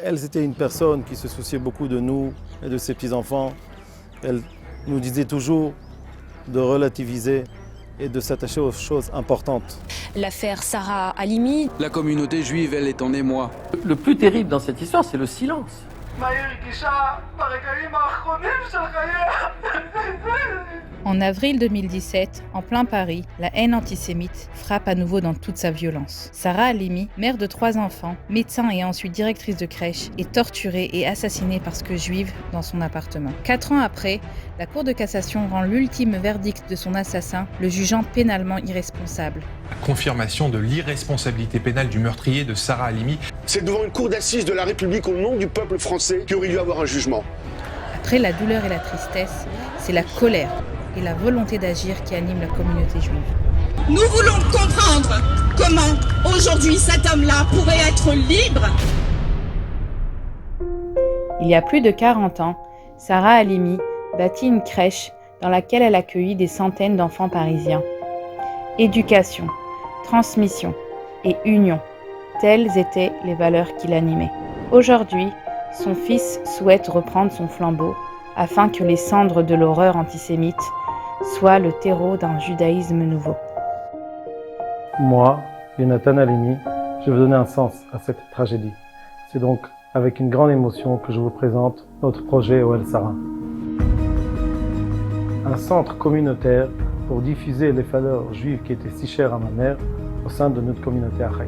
Elle, c'était une personne qui se souciait beaucoup de nous et de ses petits-enfants. Elle nous disait toujours de relativiser et de s'attacher aux choses importantes. L'affaire Sarah Halimi. La communauté juive, elle, est en émoi. Le plus terrible dans cette histoire, c'est le silence. En avril 2017, en plein Paris, la haine antisémite frappe à nouveau dans toute sa violence. Sarah Halimi, mère de 3 enfants, médecin et ensuite directrice de crèche, est torturée et assassinée parce que juive dans son appartement. 4 ans après, la Cour de cassation rend l'ultime verdict de son assassin, le jugeant pénalement irresponsable. La confirmation de l'irresponsabilité pénale du meurtrier de Sarah Halimi. C'est devant une cour d'assises de la République au nom du peuple français qu'il aurait dû avoir un jugement. Après la douleur et la tristesse, c'est la colère et la volonté d'agir qui animent la communauté juive. Nous voulons comprendre comment aujourd'hui cet homme-là pourrait être libre. Il y a plus de 40 ans, Sarah Halimi bâtit une crèche dans laquelle elle accueillit des centaines d'enfants parisiens. Éducation, transmission et union, telles étaient les valeurs qui l'animaient. Aujourd'hui, son fils souhaite reprendre son flambeau afin que les cendres de l'horreur antisémite soient le terreau d'un judaïsme nouveau. Moi, Yonatan Halimi, je veux donner un sens à cette tragédie. C'est donc avec une grande émotion que je vous présente notre projet Ohel Sarah. Un centre communautaire pour diffuser les valeurs juives qui étaient si chères à ma mère au sein de notre communauté à Haïfa.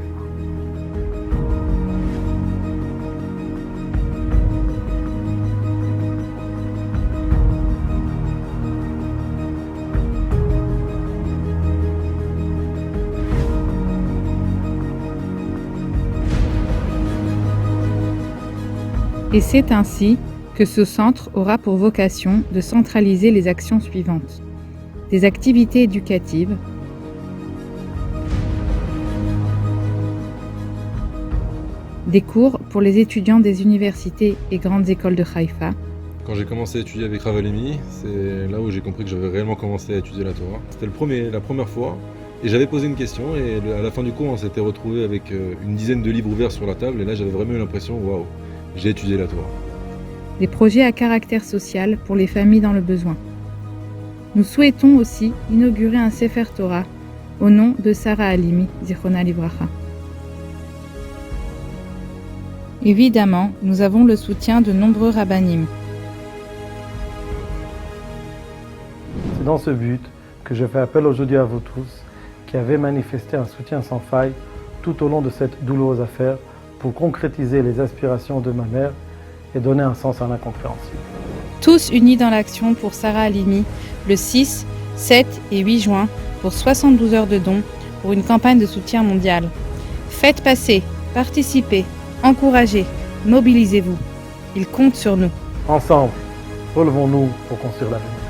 Et c'est ainsi que ce centre aura pour vocation de centraliser les actions suivantes. Des activités éducatives, des cours pour les étudiants des universités et grandes écoles de Haïfa. Quand j'ai commencé à étudier avec Rav Halimi, c'est là où j'ai compris que j'avais réellement commencé à étudier la Torah. C'était la première fois, et j'avais posé une question, et à la fin du cours, on s'était retrouvé avec une dizaine de livres ouverts sur la table, et là j'avais vraiment eu l'impression, waouh, j'ai étudié la Torah. Des projets à caractère social pour les familles dans le besoin. Nous souhaitons aussi inaugurer un Sefer Torah au nom de Sarah Halimi, Zichrona Livracha. Évidemment, nous avons le soutien de nombreux rabbanim. C'est dans ce but que je fais appel aujourd'hui à vous tous qui avez manifesté un soutien sans faille tout au long de cette douloureuse affaire pour concrétiser les aspirations de ma mère et donner un sens à l'incompréhensible. Tous unis dans l'action pour Sarah Halimi, le 6, 7 et 8 juin, pour 72 heures de dons pour une campagne de soutien mondial. Faites passer, participez, encouragez, mobilisez-vous. Ils comptent sur nous. Ensemble, relevons-nous pour construire l'avenir.